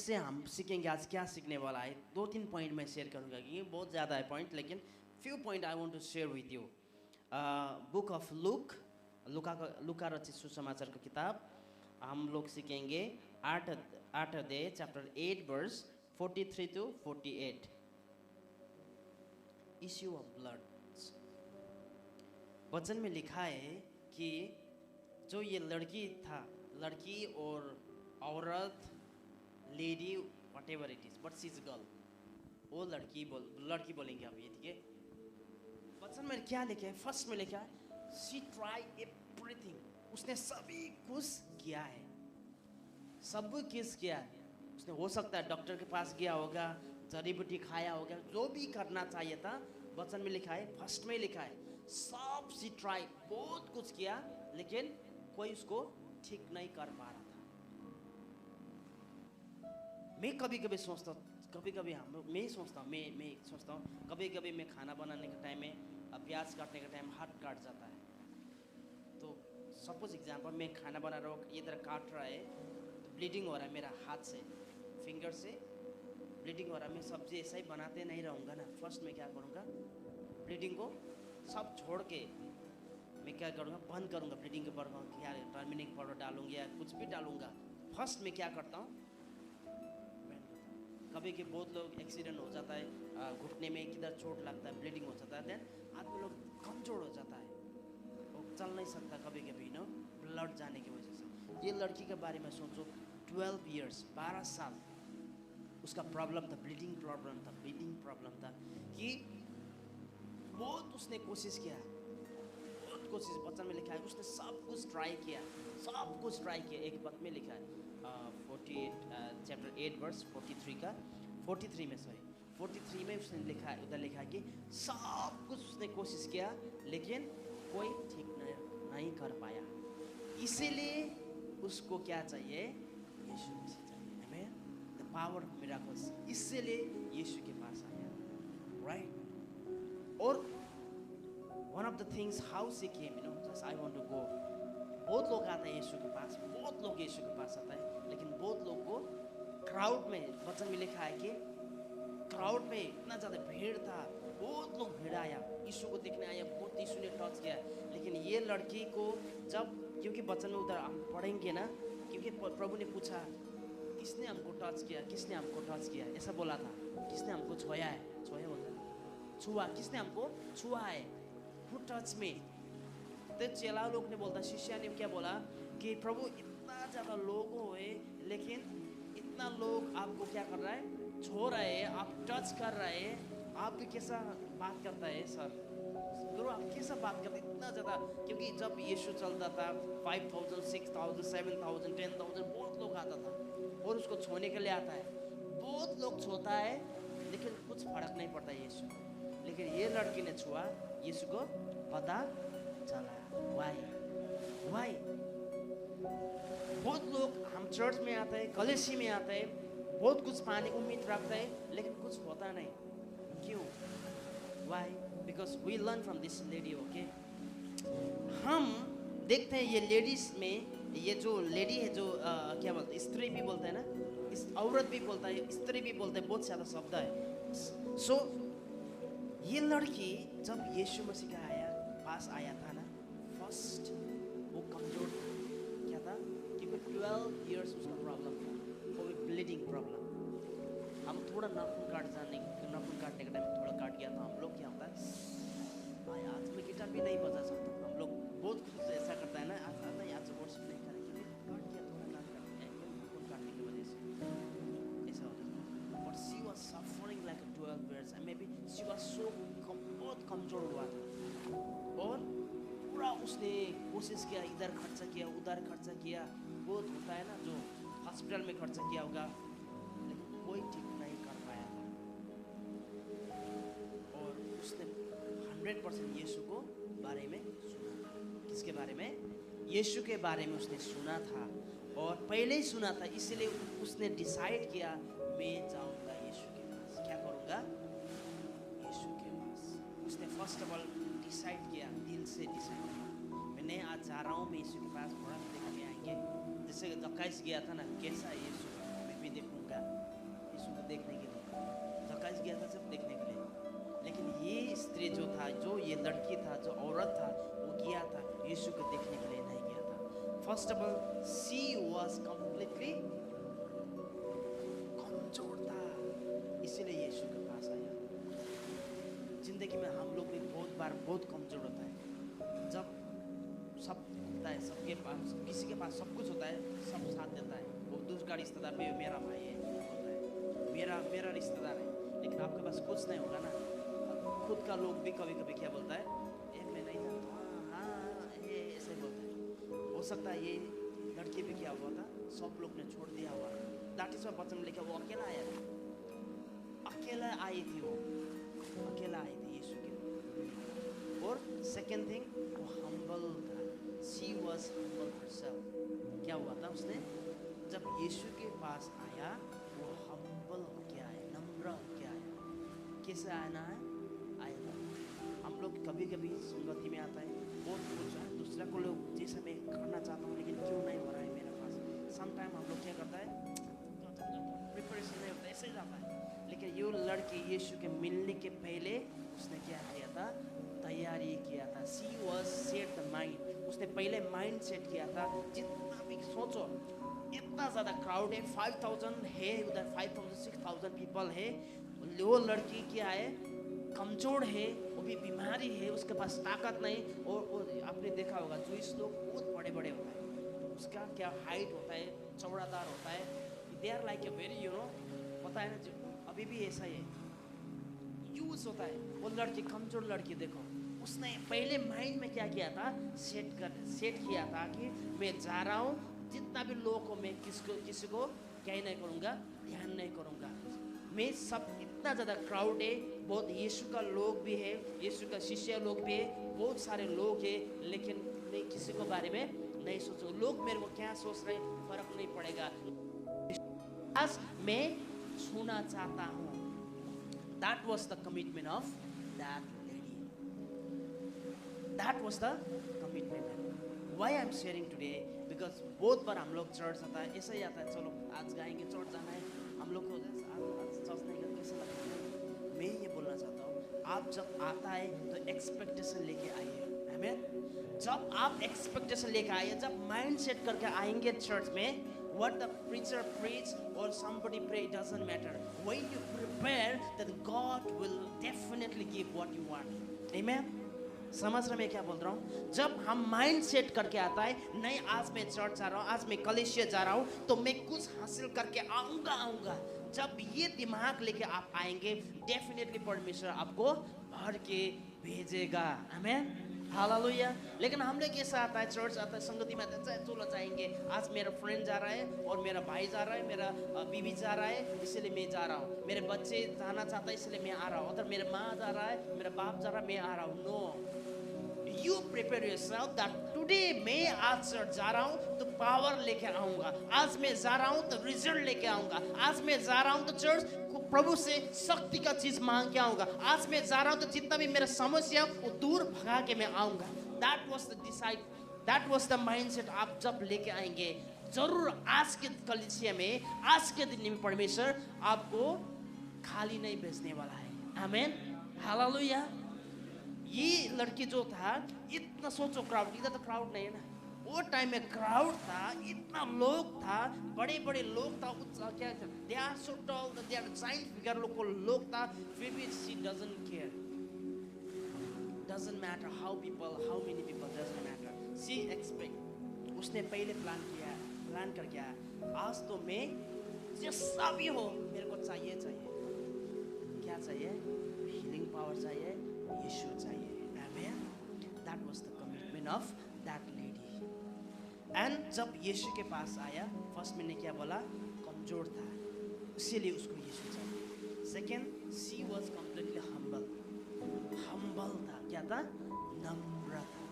इससे हम सीखेंगे आज क्या सीखने वाला है। 2-3 पॉइंट मैं शेयर करूंगा क्योंकि बहुत ज़्यादा है पॉइंट, लेकिन few point I want to share with you. Book of लुका रचित सुसमाचार का किताब हम लोग सीखेंगे 8 अध्याय chapter 8 verse 43 to 48। Issue of blood. वचन में लिखा है कि जो ये लड़की और औरत, lady, whatever it is, but she is girl, वो लड़की बोलेंगे आप ये, ठीक है। वचन में क्या लिखा है? फर्स्ट में लिखा है शी ट्राई एवरीथिंग, उसने सभी कुछ किया है, सब कुछ किया है उसने। हो सकता है डॉक्टर के पास गया होगा, जड़ी बूटी खाया होगा, जो भी करना चाहिए था। वचन में लिखा है, फर्स्ट में लिखा है सब शी ट्राई, बहुत कुछ किया, लेकिन कोई उसको ठीक नहीं कर पा रहा था। मैं कभी कभी सोचता हूँ, मैं सोचता हूँ कभी कभी मैं खाना बनाने के टाइम में, प्याज काटने के टाइम हाथ काट जाता है। तो सपोज एग्जांपल, मैं खाना बना रहा हूँ, इधर काट रहा है तो ब्लीडिंग हो रहा है मेरा हाथ से, फिंगर से ब्लीडिंग हो रहा है। मैं सब्जी ऐसा ही बनाते नहीं रहूँगा ना। फर्स्ट मैं क्या करूँगा, ब्लीडिंग को सब छोड़ के मैं क्या करूँगा, बंद करूँगा ब्लीडिंग के पर, क्या टर्मरिक पाउडर डालूंगा या कुछ भी डालूंगा। फर्स्ट मैं क्या करता हूँ, कभी के बहुत लोग एक्सीडेंट हो जाता है, घुटने में किधर चोट लगता है, ब्लीडिंग हो जाता है, देन आदमी लोग कमजोर हो जाता है, वो चल नहीं सकता कभी कभी नो, ब्लड जाने की वजह से। ये लड़की के बारे में सोचो, 12 ईयर्स, 12 साल उसका प्रॉब्लम था, ब्लीडिंग प्रॉब्लम था कि बहुत उसने कोशिश किया, बहुत कोशिश। वचन में लिखा है उसने सब कुछ ट्राई किया। एक बात में लिखा है 48 चैप्टर 8 वर्स 43 में उसने लिखा है, उधर लिखा है कि सब कुछ उसने कोशिश किया, लेकिन कोई ठीक नहीं कर पाया। इसीलिए उसको क्या चाहिए, यीशु मसीह चाहिए। आमीन, द पावर ऑफ मिरेकल्स। इसीलिए यीशु के पास आया, राइट। और one of the things how she came, just I want to go. बहुत लोग आते हैं यीशु के पास, बहुत लोग यीशु के पास आता है, लेकिन बहुत लोग को क्राउड में, वचन में लिखा है कि क्राउड में इतना ज़्यादा भीड़ था, बहुत लोग भीड़ आया, यीशु को देखने आया, बहुत यीशु ने टच किया। लेकिन ये लड़की को जब, क्योंकि वचन में उधर हम पढ़ेंगे ना, क्योंकि प्रभु ने पूछा किसने हमको टच किया, ऐसा बोला था, किसने हमको छुआ बोलता, किसने हमको छुआ है, हु टच में। तो चेला लोग ने बोलता, शिष्य ने क्या बोला कि प्रभु इतना ज़्यादा लोग हुए, लेकिन इतना लोग आपको क्या कर रहा है, छो रहे हैं, आप टच कर रहे हैं, आप भी कैसा बात करता है सर, गुरु आप कैसा बात करते इतना ज़्यादा। क्योंकि जब यीशु चलता था 5000, 6000, 7000, 10,000 बहुत लोग आता था, और उसको छोने के लिए आता है, बहुत लोग छोता है, लेकिन कुछ फर्क नहीं पड़ता यीशु। लेकिन ये लड़की ने छुआ, यीशु को पता चला। वाई बहुत लोग हम चर्च में आते हैं, कलीसी में आते हैं, बहुत कुछ पाने उम्मीद रखते हैं, लेकिन कुछ होता नहीं। क्यों? Why? Because we learn from this lady. Okay, हम देखते हैं ये लेडीज में, ये जो लेडी है, जो क्या बोलते हैं, स्त्री भी बोलते हैं ना, इस औरत भी बोलता है, स्त्री भी बोलते हैं, बहुत ज़्यादा शब्द है। सो ये लड़की जब यीशु मसीह का पास आया था ना, फर्स्ट वो कमजोर था। क्या था? क्योंकि 12 इयर्स उसका प्रॉब्लम था, वो भी ब्लीडिंग प्रॉब्लम। हम थोड़ा नाखून काटने के टाइम थोड़ा काट गया था, हम लोग क्या होता है, आज मैं गिटार भी नहीं बजा सकता, हम लोग बहुत कुछ ऐसा करता है ना, आज वर्शिप नहीं करेंगे, काट गया थोड़ा नाखून काटने की वजह से ऐसा हो जाता है। But she was suffering like 12 years, and may be she was so, बहुत कमजोर हुआ था, और पूरा उसने कोशिश किया, इधर खर्चा किया, उधर खर्चा किया, बहुत होता है ना जो हॉस्पिटल में खर्चा किया होगा, लेकिन कोई ठीक नहीं कर पाया था। और उसने 100% यीशु को बारे में सुना। किसके बारे में? यीशु के बारे में उसने सुना था, और पहले ही सुना था, इसलिए उसने डिसाइड किया मैं जाऊंगा यीशु के पास। क्या करूंगा? यीशु के पास। उसने फर्स्ट ऑफ ऑल डिसाइड किया, दिल से डिसाइड किया, मैं आज जा रहा हूँ, मैं यीशु के पास, थोड़ा देख के आएंगे। जैसे जक्काइस गया था ना, कैसा है यीशु, मैं भी देखूंगा, गया यीशु को देखने के लिए, जकाइस गया था सिर्फ देखने के लिए। लेकिन ये स्त्री जो था, जो ये लड़की था, जो औरत था, वो गया था यीशु को देखने के लिए नहीं गया था। First of all she was completely कमजोर था, इसीलिए यीशु के पास आया। जिंदगी में हम लोग भी बहुत बार बहुत कमजोर होता है। जब सब होता है, सबके पास, किसी के पास सब कुछ होता है, सब साथ देता है, वो दूसरा रिश्तेदार भी मेरा भाई है होता है, मेरा रिश्तेदार है, लेकिन आपके पास कुछ नहीं होगा ना, खुद का लोग भी कभी कभी क्या बोलता है, ए मैं नहीं जानता, हाँ ये ऐसे बोलता है। हो सकता है ये लड़की भी क्या हुआ था, सब लोग ने छोड़ दिया हुआ, दैट इज व्हाई वचन लिखा, वो अकेला आया था, अकेला आई थी, वो अकेला आई थी यीशु के लिए। और सेकेंड थिंग, वो हम्बल था, शी वॉज हम्बल हरसेल्फ। क्या हुआ था, उसने जब यीशु के पास आया वो हम्बल होके आया, नम्र होके आया। कैसे आना है, आया था। हम लोग कभी कभी संगति में आता है, बहुत कुछ है, दूसरा को लोग जैसे मैं करना चाहता हूँ लेकिन क्यों नहीं हो रहा है मेरे पास। समटाइम हम लोग क्या करता है, प्रिपरेशन नहीं होता, ऐसे जाता है। लेकिन ये लड़की यीशु के मिलने के पहले उसने क्या किया था, तैयारी किया था। She was set the mind, उसने पहले माइंड सेट किया था। जितना भी सोचो, इतना ज़्यादा क्राउड है, 5000 है उधर, 5000 6000 पीपल है, वो लड़की क्या है, कमजोर है, वो भी बीमारी है, उसके पास ताकत नहीं। और आपने देखा होगा जूइश लोग बहुत बड़े बड़े होता है, उसका क्या हाइट होता है, चौड़ादार होता है, they are like a very you know, पता है ना, अभी भी ऐसा ही है, यूज होता है। वो लड़की कमजोर लड़की देखो, उसने पहले माइंड में क्या किया था, सेट किया था कि मैं जा रहा हूँ, जितना भी लोग को मैं किसी को क्या नहीं करूँगा, ध्यान नहीं करूँगा। मैं सब इतना ज़्यादा क्राउड है, बहुत यीशु का लोग भी है, यीशु का शिष्य लोग भी है, बहुत सारे लोग हैं, लेकिन मैं किसी को बारे में नहीं सोचूँ, लोग मेरे को क्या सोच रहे फर्क नहीं पड़ेगा, बस मैं छूना चाहता हूँ। That was the commitment of that lady. That was the commitment. Why I'm sharing today? Because बहुत बार हम लोग चर्च आता है, ऐसा ही आता है, चलो आज गाएंगे, चर्च जाना है, हम लोग को आज चर्च नहीं करके कैसा लगता है। मैं ये बोलना चाहता हूँ, आप जब आता है तो एक्सपेक्टेशन लेके आइए, आमीन। जब आप एक्सपेक्टेशन लेके आइए, जब माइंड सेट करके आएंगे चर्च में, what the preacher preach or somebody pray, it doesn't matter. When you prepare, then God will definitely give what you want. Amen. समझ रहे मैं क्या बोल रहा हूँ? जब हम माइंड सेट करके आता है, नहीं आज मैं चर्च जा रहा हूँ, आज मैं कलीसिया जा रहा हूँ, तो मैं कुछ हासिल करके आऊँगा। जब ये दिमाग लेके आप आएंगे, डेफिनेटली परमेश्वर आपको भर के भेजेगा। आमीन, हालेलुया। लेकिन हम लोग कैसा आता है, चर्च आता है, संगति में आता है, चलो जाएंगे, आज मेरा फ्रेंड जा रहा है और मेरा भाई जा रहा है, मेरा बीवी जा रहा है, इसलिए मैं जा रहा हूँ, मेरे बच्चे जाना चाहता है इसलिए मैं आ रहा हूँ, उधर मेरा माँ जा रहा है, मेरा बाप जा रहा है, मैं आ रहा हूँ। No, You prepare yourself that today मैं आज चर्च जा रहा हूँ तो पावर लेके आऊँगा, आज मैं जा रहा हूँ तो रिजल्ट लेके आऊँगा, आज मैं जा रहा हूँ तो चर्च प्रभु से शक्ति का चीज मांग के आऊँगा, आज मैं जा रहा हूँ तो जितना भी मेरा समस्या वो दूर भगा के मैं आऊँगा। That was the mindset आप जब लेके आएंगे, जरूर आज के कलीसिया में, आज के दिन में परमेश्वर आपको खाली नहीं भेजने वाला है। आमीन, हालेलुया। ये लड़की जो था, इतना सोचो क्राउड, इधर तो क्राउड नहीं है ना, वो टाइम में क्राउड था, इतना लोग था, बड़े बड़े लोग था, क्या था, they are so tall, they are giant figure लोग था, फिर भी she doesn't care, doesn't matter how many people, doesn't matter, she expect. उसने पहले प्लान करके आया, आज तो मैं जैसा भी हो मेरे को चाहिए, क्या चाहिए, हीलिंग पावर चाहिए, यीशु चाहिए। Amen. That was the commitment of that lady. And जब यीशु के पास आया, फर्स्ट मैंने क्या बोला, कमजोर था, इसीलिए उसको यीशु चाहिए। Second, she was completely humble था, क्या था, नम्र था।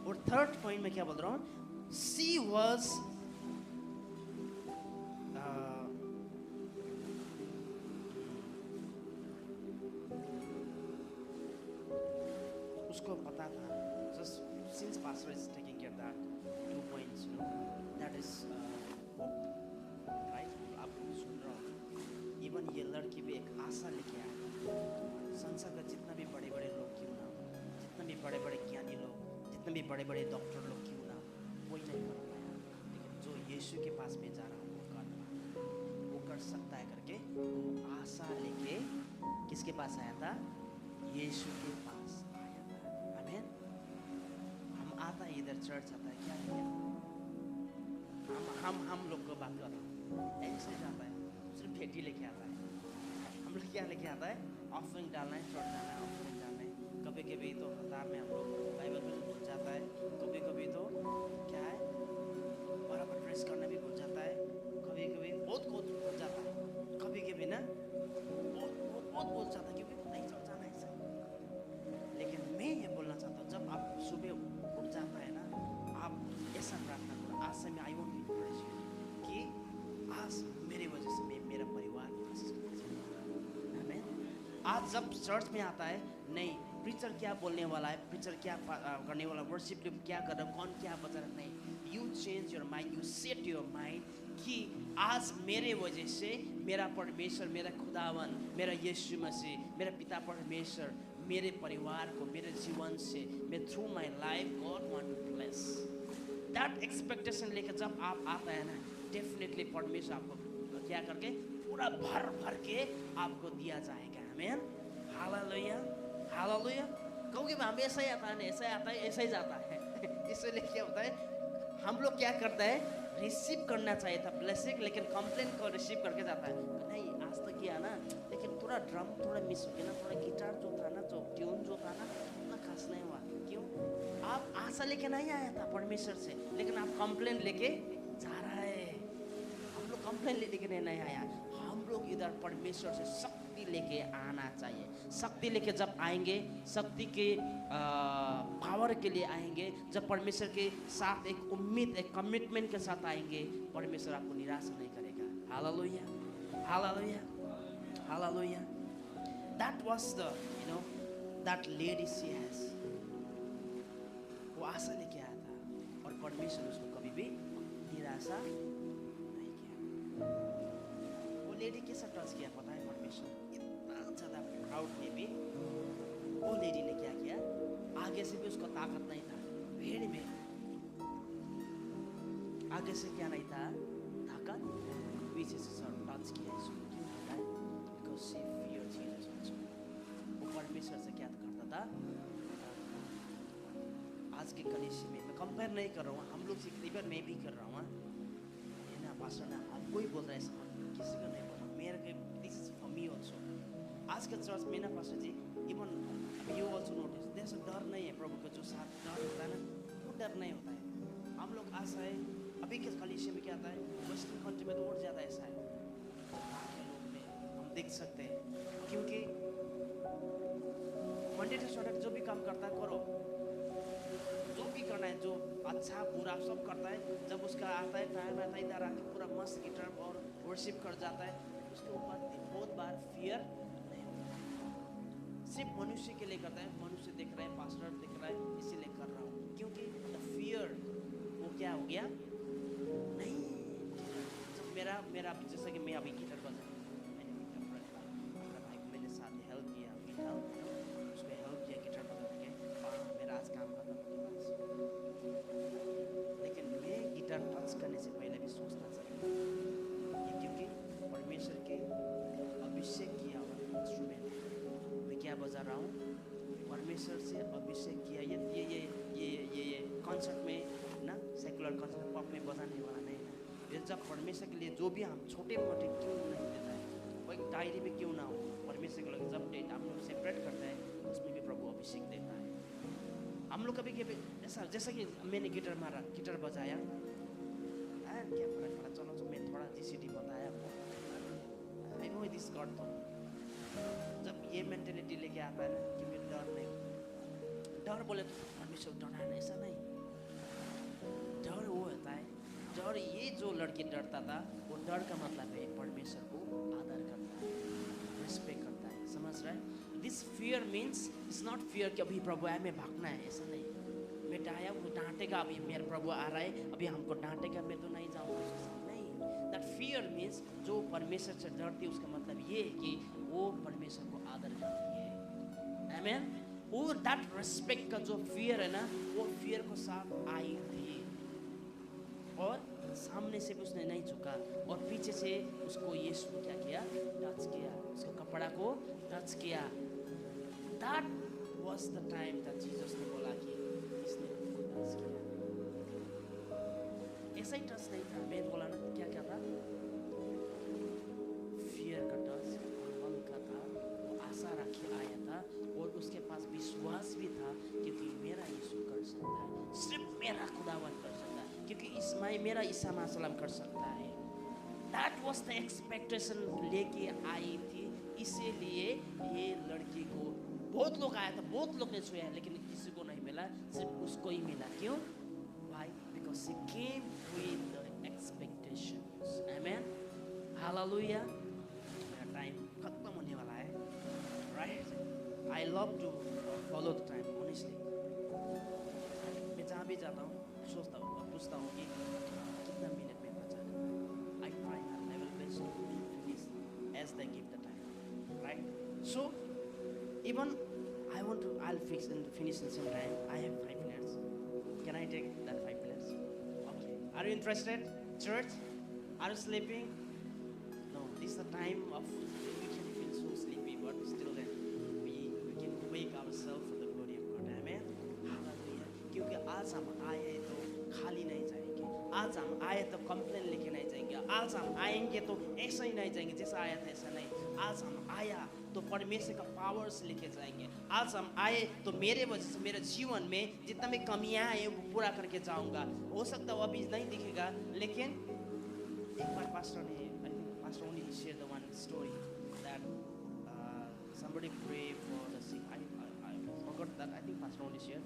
और थर्ड पॉइंट में क्या बोल रहा हूँ, she was उसको पता था, just since pastor is taking care of that 2 points, you know, that is right, आप सुन रहा हो, इवन ये लड़की भी एक आशा लेके आया। संसार का जितना भी बड़े बड़े लोग क्यों ना हो, जितना भी बड़े बड़े ज्ञानी लोग, जितने भी बड़े बड़े डॉक्टर लोग क्यों ना हो, कोई नहीं कर पाया, लेकिन जो यीशु के पास में जा रहा हूँ वो कर पाया, वो कर सकता है करके वो आशा लेके किसके पास आया था? यीशु के पास आया था। आमीन। हम आता है इधर चर्च आता है क्या किया? हम लोग को बात कर रहा हूँ, ऐसे जाता है, सिर्फ भेटी लेके आता है। हम लोग क्या लेके आता है? ऑफरिंग डालना है, चढ़ जाना है, ऑफरिंग डालना है। कभी कभी तो हतार में हम लोग बाइबल में भूल जाता है, कभी कभी तो क्या है बराबर ड्रेस करना भी भूल जाता है, कभी कभी बहुत भूल जाता है, कभी कभी ना बहुत भूल जाता है, क्योंकि नहीं चल जाना है ऐसा। लेकिन मैं ये बोलना चाहता हूँ, जब आप सुबह उठ जाता है ना, आप ऐसा प्रार्थना करो, आज से मैं आई वोंट बी प्रेशर कि आज मेरी वजह से मैं मेरा परिवार आज जब चर्च में आता है, नहीं प्रीचर क्या बोलने वाला है, प्रीचर क्या करने वाला, वर्शिप टीम क्या कर रहा है, कौन क्या बता रहा है, नहीं, you change your mind, you set your mind कि आज मेरे वजह से मेरा परमेश्वर, मेरा खुदावन, मेरा यीशु मसीह, मेरा पिता परमेश्वर मेरे परिवार को, मेरे जीवन से, मैं through my life God want to bless. That expectation लेकर जब आप आता है ना, डेफिनेटली परमेश्वर आपको क्या करके पूरा भर भर के आपको दिया जाएगा। आमीन, हालेलुया, हालेलुया। क्योंकि हम ऐसा ही आता है, ऐसा ही आता है, ऐसा ही जाता है। इसलिए क्या होता है, हम लोग क्या करता है, रिसीव करना चाहिए था ब्लेसिंग, लेकिन कंप्लेन को रिसीव करके जाता है, नहीं आज तक किया ना, लेकिन थोड़ा ड्रम थोड़ा मिस हो गया ना, थोड़ा गिटार जो था ना, जो ट्यून जो था ना, उतना खास नहीं हुआ। क्यों? आप आशा लेके नहीं आया था परमेश्वर से, लेकिन आप कंप्लेन लेके जा रहा है। हम लोग कंप्लेन लेके नहीं आया, हम लोग इधर परमेश्वर से शक्ति लेके आना चाहिए। शक्ति लेके जब आएंगे, शक्ति के पावर के लिए आएंगे, जब परमेश्वर के साथ एक उम्मीद, एक कमिटमेंट के साथ आएंगे, परमेश्वर आपको निराश नहीं करेगा। Hallelujah, hallelujah, hallelujah. That was the, that lady she has. वो आशा लेके आया था और परमेश्वर उसको कभी भी निराशा नहीं किया। वो लेडी के साथ टच किया पता है परमेश्वर, इतना ज़्यादा प्राउड में भी वो लेडी ने क्या किया, आगे से भी उसको ताकत नहीं था, भीड़ में आगे से क्या नहीं था ताकत, पीछे से सर टच किया इसको। क्यों होता है? Because she fear Jesus. वो परमेश्वर से क्या करता था? आज के कलीसिया में मैं कंपेयर नहीं कर रहा हूँ, हम लोग से इवन मैं भी कर रहा हूँ ना, पास्टर ना हमको ही बोल रहा है, किसी को नहीं बोल रहा, मेरे के this is for me also. आज के चर्च में ना pastor ji, even you also notice there डर नहीं है, प्रभु का जो साथ डर होता है ना, वो डर नहीं होता है। हम लोग आशा है, अभी के कलीसिया में क्या आता है, वेस्टर्न कंट्री में तो और ज़्यादा ऐसा है, लोग में हम देख सकते हैं, क्योंकि मंडे टू सैटरडे जो भी काम करता है करो, जो भी करना है, जो अच्छा बुरा सब करता है, जब उसका आता है टाइम आता है इधर आके पूरा मस्त गिटार और वर्शिप कर जाता है, उसके ऊपर बहुत बार फियर नहीं होता है। सिर्फ मनुष्य के लिए करता है, मनुष्य देख रहे हैं, पास्टर देख रहा है, इसीलिए कर रहा हूँ, क्योंकि फियर वो क्या हो गया नहीं। जब मेरा जैसा कि मैं अभी गिटार बजा, मैंने साथ हेल्प किया, उसको हेल्प किया गिटार बजाने के, मेरा आज काम खत्म हो गया। लेकिन मैं गिटार टच करने से पहले भी सोचना चाहिए, क्योंकि परमेश्वर के अभिषेक किया हुआ इंस्ट्रूमेंट है, मैं क्या बजा रहा हूँ, परमेश्वर से अभिषेक किया। ये कॉन्सर्ट में ना, सेकुलर कॉन्सर्ट पॉप में बजाने वाला नहीं है। फिर जब परमेश्वर के लिए जो भी हम छोटे मोटे क्यों नहीं देता है, वो एक डायरी में क्यों ना हो, परमेश्वर के लिए जब डेट हम लोग सेपरेट करते हैं, उसमें भी प्रभु अभिषेक देता है। हम लोग कभी कभी ऐसा, जैसा कि मैंने गिटार मारा, गिटार बजाया, क्या फर्क पड़ा, चलो तो मैं थोड़ा जीसीडी बताया, आई नो दिस गॉड। तो जब ये मेंटेलिटी लेके आता है ना कि मैं डर नहीं, डर बोले तो परमेश्वर डरना है, ऐसा नहीं। डर वो होता है, डर ये जो लड़की डरता था, वो डर का मतलब है परमेश्वर को आदर करता है, रिस्पेक्ट करता है, समझ रहा है? This fear means it's not fear कि अभी प्रभु आए मैं भागना है, ऐसा नहीं। मैं डाया वो डांटेगा, अभी मेरा प्रभु आ रहा है, अभी हमको डांटेगा, मैं तो नहीं जाऊँगा, नहीं। That fear means जो परमेश्वर से डरती है उसका मतलब ये है कि वो परमेश्वर को आदर करती है। आमेन। वो that respect का जो fear है ना, वो fear को साथ आई थी और सामने से भी उसने नहीं झुका और पीछे से उसको यीशु ने क्या किया, टच किया, उसके कपड़ा को टच किया। That was the time that Jesus ने बोला कि इसने मुझे टच किया। ऐसा ही टच नहीं था, मैं बोला ना क्या क्या था, फियर का टच, मन का था, वो आशा रखे आया था और उसके पास विश्वास भी था क्योंकि मेरा यीशु कर सकता है, सिर्फ मेरा खुदावन कर सकता है, क्योंकि इसमें मेरा ईसा मसीह कर सकता है। That was the expectation लेके आई थी, इसीलिए ये लड़की को बहुत लोग आया था, बहुत लोग ने छुआ लेकिन किसी को नहीं मिला, सिर्फ उसको ही मिला। क्यों? Why? Because she came with the expectations. Amen. Hallelujah. मेरा टाइम खत्म होने वाला है, right? I love to follow the time, honestly. मैं जहाँ भी जाता हूँ सोचता हूँ, पूछता हूँ कि कितना मिनट में बचा है। I try my level best to finish as they give the time, right? So even I'll finish in some time. I have 5 minutes. Can I take that 5 minutes? Okay. Are you interested, church? Are you sleeping? No. This is the time of we can feel so sleepy, but still then we can wake ourselves for the glory of God. Amen. Hallelujah. क्योंकि आज हम आए तो खाली नहीं जाएंगे, आज हम आए तो कंप्लेन लेके नहीं जाएंगे, आज हम आएंगे तो ऐसा ही नहीं जाएंगे जैसा आया था ऐसा नहीं, आज हम आया तो परमेश्वर का पावर्स लेके जाएंगे, आज हम आए तो मेरे वजह से मेरे जीवन में जितना भी कमियां हैं वो पूरा करके जाऊंगा। हो सकता है वो अभी नहीं दिखेगा, लेकिन एक बार पास्टर ने, I think Pastor only shared the one story that somebody pray for the sick. I forgot that. I think Pastor only shared.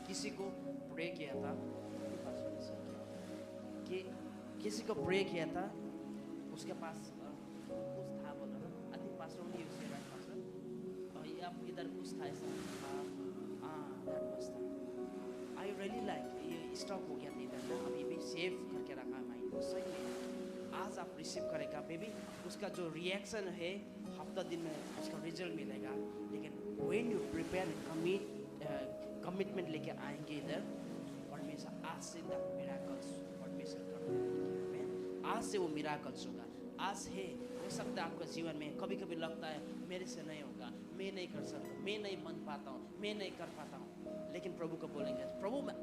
किसी को प्रे किया था, कि किसी को प्रे किया था, उसके पास कुछ था बोला ना, I think pastor only you से राइट पास्टर, और अब इधर कुछ था ऐसा, that was that. I really like ये स्टॉक हो गया था इधर ना, अब ये भी सेव करके रखा है माइंड, सही है। आज आप रिसीव करेगा बेबी, उसका जो रिएक्शन है हफ्ता दिन में उसका रिजल्ट मिलेगा, लेकिन व्हेन यू प्रिपेयर कमिटमेंट लेके आएंगे इधर, परमेश्वर आज से दैट मिरेकल्स परमेश्वर करते रहेंगे। आज से वो मिरेकल्स होगा। आज है, हो सकता है आपका जीवन में कभी कभी लगता है मेरे से नहीं होगा, मैं नहीं कर सकता, मैं नहीं बन पाता हूँ, मैं नहीं कर पाता हूँ, लेकिन प्रभु को बोलेंगे प्रभु मैं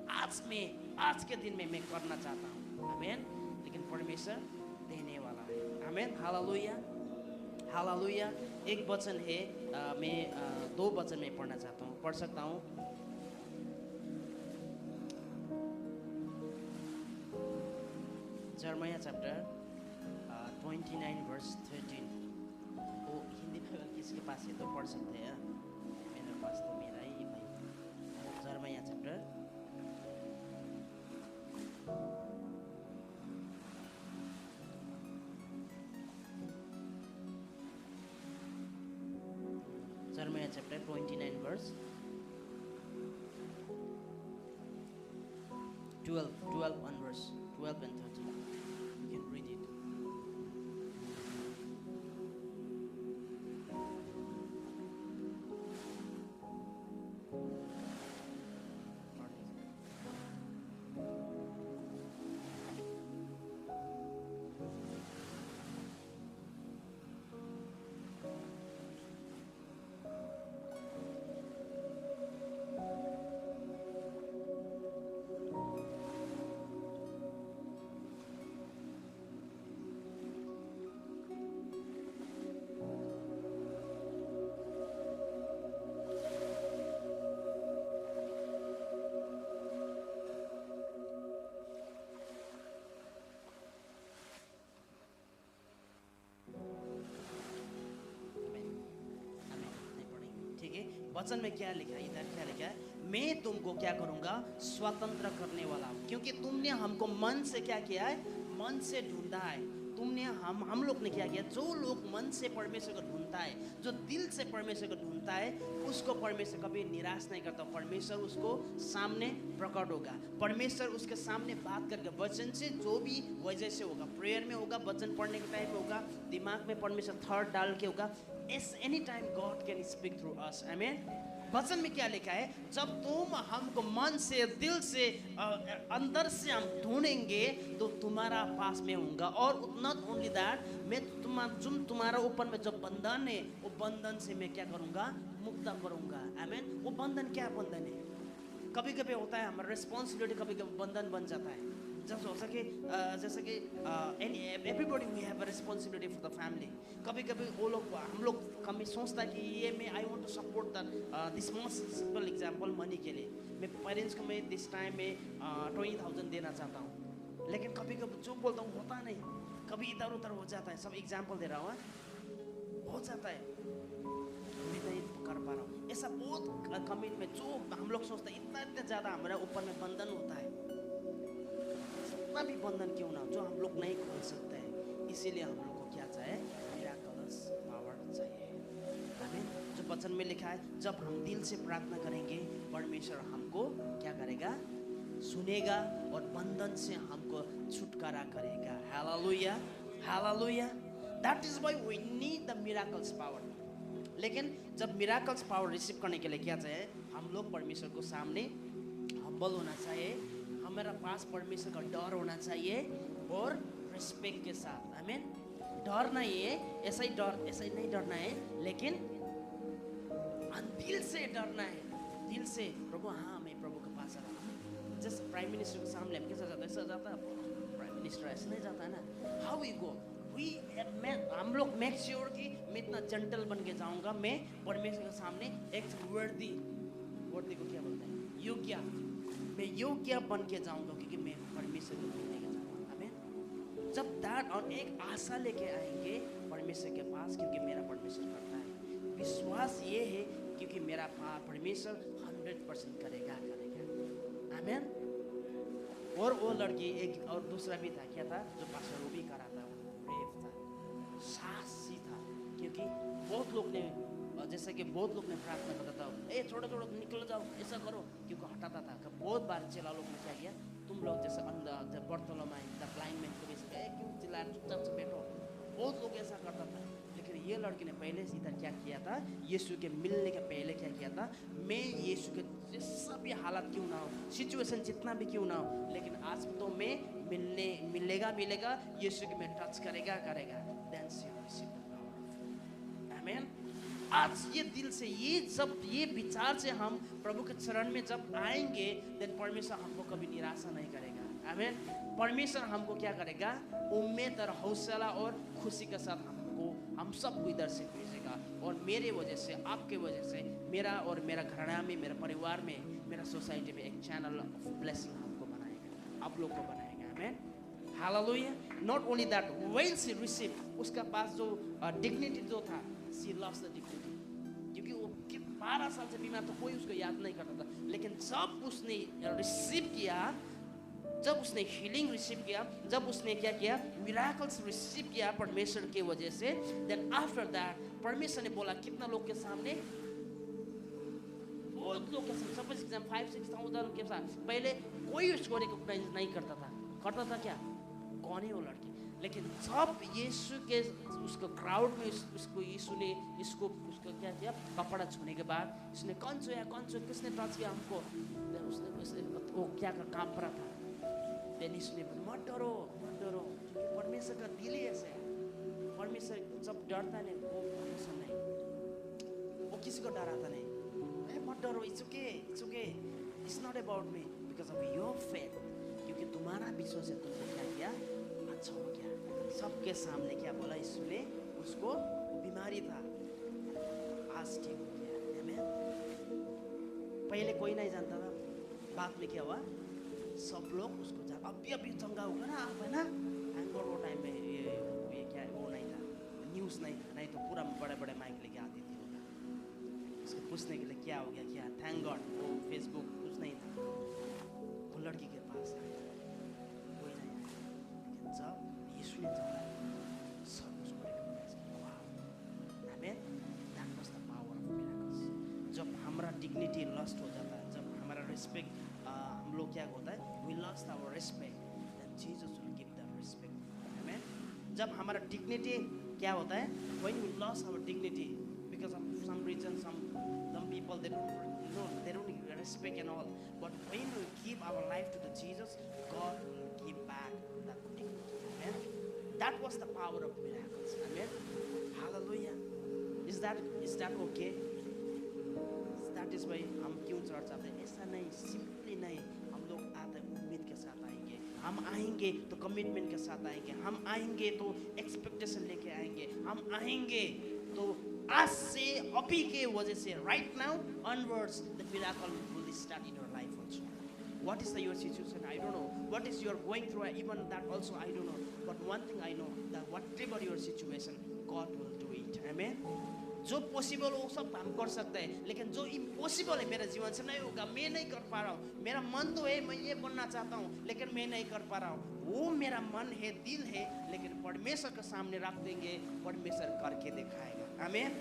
आज के दिन में मैं करना चाहता हूँ। आमीन। लेकिन परमेश्वर देने वाला है। आमीन। Hallelujah, hallelujah. एक वचन है, मैं 2 वचन में पढ़ना चाहता हूँ, पढ़ सकता हूँ। जर्मिया चैप्टर 29 वर्स 13। वो हिंदी में अगर किसके पास है तो पढ़ सकते हैं, मेरे पास तो मेरा ही भाई। जर्मिया chapter 29 verse 12 and verse 12 and 13. You can read it. वचन में क्या लिखा है, इधर क्या लिखा है, मैं तुमको क्या करूंगा, स्वतंत्र करने वाला हूं, क्योंकि तुमने हमको मन से क्या किया है, मन से ढूंढा है, तुमने हम लोग ने क्या किया, जो लोग मन से परमेश्वर को ढूंढता है, जो दिल से परमेश्वर को ढूंढता है, उसको परमेश्वर कभी निराश नहीं करता। परमेश्वर उसको सामने प्रकट होगा, परमेश्वर उसके सामने बात करके वचन से, जो भी वजह से होगा, प्रेयर में होगा, वचन पढ़ने के टाइम में होगा, दिमाग में परमेश्वर थॉट डाल के होगा। Any time God can speak through us. आमीन। वचन में क्या लिखा है, जब तुम हमको मन से, दिल से, अंदर से हम ढूंढेंगे तो तुम्हारा पास में होऊंगा। और नॉट ओनली दैट, मैं तुम्हारा ऊपर में जो बंधन है, वो बंधन से मैं क्या करूंगा, मुक्त करूंगा। आमीन। वो बंधन क्या बंधन है? कभी कभी होता है हमारा रिस्पॉन्सिबिलिटी कभी कभी बंधन बन जाता है। जैसे कि everybody we have a responsibility for the family. कभी कभी वो लोग, हम लोग कभी सोचता है कि ये मैं I want to support this most simple example, money के लिए मैं पेरेंट्स को मैं दिस टाइम में 20,000 देना चाहता हूँ, लेकिन कभी कभी जो बोलता हूँ होता नहीं, कभी इधर उधर हो जाता है। सब एग्जाम्पल दे रहा हूँ, हो जाता है, मैं नहीं कर पा रहा हूँ। ऐसा बहुत कमिट में जो हम लोग सोचते हैं इतना ज़्यादा हमारे ऊपर में बंधन होता है, इतना भी बंधन क्यों ना, जो हम लोग नहीं खोल सकते हैं। इसीलिए हम लोग को क्या चाहिए, मिराकलस पावर चाहिए। आमीन। जो वचन में लिखा है, जब हम दिल से प्रार्थना करेंगे, परमेश्वर हमको क्या करेगा, सुनेगा और बंधन से हमको छुटकारा करेगा। Hallelujah, hallelujah. That is why we need the miracles power. लेकिन जब मिराकल्स पावर रिसीव करने के लिए क्या चाहिए, हम लोग परमेश्वर को सामने हम्बल होना चाहिए, हमारा पास परमेश्वर का डर होना चाहिए और रिस्पेक्ट के साथ। आमीन। डर नहीं है, ऐसा ही नहीं डरना है, लेकिन दिल से डरना है। दिल से, प्रभु हाँ मैं प्रभु के पास आ रहा हूँ। जैसे प्राइम मिनिस्टर के सामने हम कैसा जाता है, ऐसा जाता है प्राइम मिनिस्टर, ऐसा नहीं जाता है ना। हाउ वी गो, हम लोग मेक श्योर कि मैं इतना जेंटल बन के जाऊंगा, मैं परमेश्वर के सामने एक वर्दी को क्या बोलते हैं, योग्य, मैं योग्य बन के जाऊंगा, क्योंकि मैं परमेश्वर को मिलने के जाऊंगा। आमीन। जब दैट और एक आशा लेके आएंगे परमेश्वर के पास, क्योंकि मेरा परमेश्वर करता है, विश्वास ये है क्योंकि मेरा परमेश्वर 100% करेगा। आमीन। और वो लड़की एक और दूसरा भी था, क्या था, जो पास्टर रूबी करा था, ब्रेव था, साहसी था। क्योंकि बहुत लोग ने, जैसे कि बहुत लोग ने प्रार्थना करता था, ए छोड़ो छोड़ो निकल जाओ, ऐसा करो, क्योंकि हटाता था। बहुत बार चेला लोग ने क्या किया, तुम लोग जैसे अंदर जब बर्तलों में ब्लाइंड मैन को भी क्यों चिल्ला, चुपचाप से बैठो। बहुत लोग ऐसा करता था। लेकिन ये लड़की ने पहले से इधर क्या किया था, यीशु के मिलने के पहले क्या किया था, मैं यीशु के सभी हालत क्यों ना हो, सिचुएशन जितना भी क्यों ना हो, लेकिन आज तो मैं मिलेगा यीशु के, मैं टच करेगा। Then she will receive the power. आमीन। आज ये दिल से, ये विचार से हम प्रभु के चरण में जब आएंगे, देन परमेश्वर हमको कभी निराशा नहीं करेगा। आमीन। परमेश्वर हमको क्या करेगा, उम्मीद और हौसला और खुशी के साथ हम सबको इधर से भेजेगा। और मेरे वजह से, आपके वजह से, मेरा और मेरा घराना में, मेरा परिवार में, मेरा सोसाइटी में एक चैनल ऑफ ब्लेसिंग हमको बनाएगा, आप लोग को बनाएगा। आमीन। Hallelujah. Not only that, when she receive, उसका पास जो डिग्निटी जो था, शी लव्स द डिग्निटी, क्योंकि वो 12 साल से बीमार था, कोई उसको याद नहीं करता था। लेकिन जब उसने रिसीव किया, जब उसने हीलिंग रिसीव किया, जब उसने क्या किया, मिराकल्स रिसीव किया परमेश्वर के वजह से, देन आफ्टर दैट परमेश्वर ने बोला कितना लोग के सामने, बहुत लोग के सामने, सपोज एग्जाम 5-6,000 के साथ, पहले कोई उसको रिकॉग्नाइज नहीं करता था क्या, कौन है वो लड़की। लेकिन जब यीशु के उसको क्राउड में उसको यीशु ने उसको क्या किया, कपड़ा छूने के बाद उसने कौन छुया, किसने टच किया हमको, उसने वो क्या काम पर था। देन इसने मत डरो, क्योंकि परमेश्वर का दिल ही ऐसा है। परमेश्वर जब डरता नहीं, वो परमेश्वर नहीं, वो किसी को डराता नहीं। मत डरो, it's okay, it's not about me, because of your faith, क्योंकि तुम्हारा विश्वास से तुमको क्या किया, अच्छा हो गया। सबके सामने क्या बोला यीशु ने, उसको बीमारी था, आज ठीक हो गया। आमीन। पहले कोई नहीं जानता था, बाद में क्या हुआ, सब लोग उसको अभी चंगा होगा ना आप, है ना। एंगोर वो टाइम में ये क्या है, वो नहीं था, न्यूज़ नहीं था, नहीं तो पूरा बड़े माइक लेके आती थी उसको पूछने के लिए क्या हो गया, क्या। थैंक गॉड वो फेसबुक कुछ नहीं था, वो लड़की के पास आया, कोई नहीं आया। लेकिन जब यीशु ने चला, रेस्पेक्ट हम लोग क्या होता है, we lost our respect, then Jesus will give that respect. आमेन। जब हमारा डिग्निटी क्या होता है, when we lost our dignity because of some reason, some people they don't respect and all, but when we give our life to the Jesus, God will give back that dignity. Amen. That was the power of miracles. Amen. Hallelujah. Is that okay? That is why हम क्यों church आते हैं? ऐसा नहीं, simply नहीं, हम लोग आते हैं उम्मीद के साथ आएंगे, हम आएंगे तो कमिटमेंट के साथ आएंगे, हम आएंगे तो एक्सपेक्टेशन लेके आएंगे, हम आएंगे तो आज से अभी के वजह से right now onwards the miracle will start in your life also. What is your situation? I don't know. What is you are going through? Even that also I don't know. But one thing I know, that whatever your situation, God will do it. Amen. जो possible हो सब हम कर सकते हैं, लेकिन जो impossible है मेरे जीवन से नहीं होगा, मैं नहीं कर पा रहा हूँ, मेरा मन तो है मैं ये बनना चाहता हूँ लेकिन मैं नहीं कर पा रहा हूँ, वो मेरा मन है, दिल है, लेकिन परमेश्वर के सामने रख देंगे, परमेश्वर करके दिखाएगा। आमीन।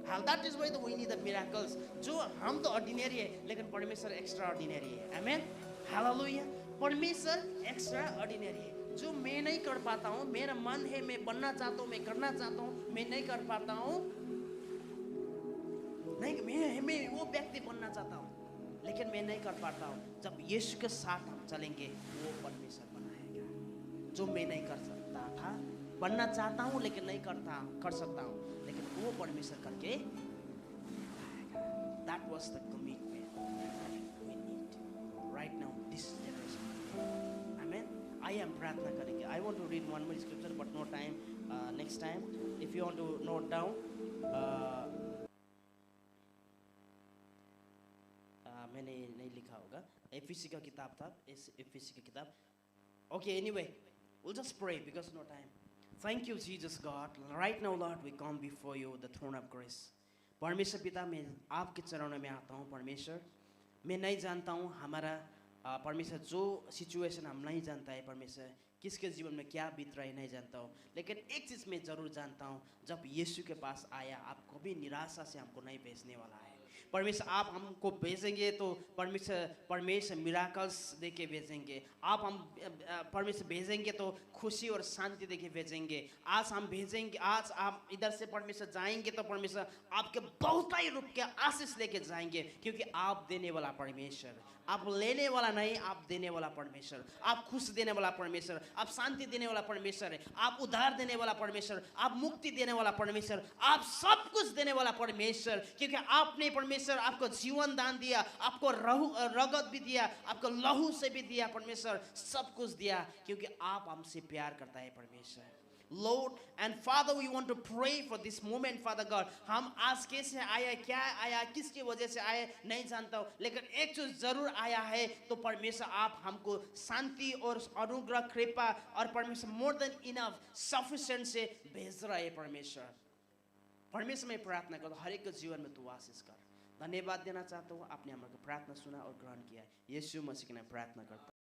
How that is why we need the miracles. जो हम तो ऑर्डिनरी है लेकिन परमेश्वर एक्स्ट्रा ऑर्डिनरी है। आमीन। हालेलुया। परमेश्वर एक्स्ट्रा ऑर्डिनरी है। जो मैं नहीं कर पाता हूँ, मेरा मन है, मैं बनना चाहता हूँ, मैं करना चाहता हूँ, मैं नहीं कर पाता हूँ, नहीं मैं वो व्यक्ति बनना चाहता हूँ लेकिन मैं नहीं कर पाता हूँ, जब यीशु के साथ हम चलेंगे वो परमेश्वर बनाएगा। जो मैं नहीं कर सकता था, बनना चाहता हूँ लेकिन नहीं कर सकता हूँ, लेकिन वो परमेश्वर करके दिखाएगा। That was the commitment we need right now this generation. Amen. I am प्रार्थना करेंगे। I want to read one more scripture but no time. Next time if you want to note down, मैंने नहीं लिखा होगा, FSc का किताब था, FSc की किताब। Okay, anyway, we'll just pray because no time. Thank you, Jesus God. Right now, Lord, we come before you, the throne of grace. परमेश्वर पिता, मैं आपके चरणों में आता हूँ। परमेश्वर, मैं नहीं जानता हूँ हमारा परमेश्वर जो सिचुएशन हम नहीं जानता है, परमेश्वर किसके जीवन में क्या बीत रहा है नहीं जानता हूँ, लेकिन एक चीज़ मैं ज़रूर जानता हूँ, जब यीशु के पास आया, आप कभी निराशा से हमको नहीं भेजने वाला है। परमेश्वर आप हमको भेजेंगे तो परमेश्वर मिराकल्स देके भेजेंगे। आप हम परमेश्वर भेजेंगे तो खुशी और शांति देके भेजेंगे। आज हम भेजेंगे, आज आप इधर से परमेश्वर जाएंगे तो परमेश्वर आपके बहुत ही रूप के आशीष लेके जाएंगे, क्योंकि आप देने वाला परमेश्वर, आप लेने वाला नहीं, आप देने वाला परमेश्वर, आप खुश देने वाला परमेश्वर, आप शांति देने वाला परमेश्वर है, आप उद्धार देने वाला परमेश्वर, आप मुक्ति देने वाला परमेश्वर, आप सब कुछ देने वाला परमेश्वर, क्योंकि आपने परमेश्वर आपको जीवन दान दिया, आपको रगत भी दिया, आपको लहू से भी दिया, परमेश्वर सब कुछ दिया, क्योंकि आप हमसे प्यार करता है परमेश्वर। Lord and Father, we want to pray for this moment, Father God. हम आज कैसे आया, क्या आया, किसकी वजह से आए नहीं जानता हूँ, लेकिन एक चीज जरूर आया है, तो परमेश्वर आप हमको शांति और अनुग्रह, कृपा और परमेश्वर मोर देन इनफ सफिशिएंट से भेज रहा है परमेश्वर। परमेश्वर में प्रार्थना करो, हर एक के जीवन में तू आशीष कर। धन्यवाद देना चाहता हूँ, आपने हमारे प्रार्थना सुना और ग्रहण किया। यीशु मसीह के नाम प्रार्थना करता हूँ।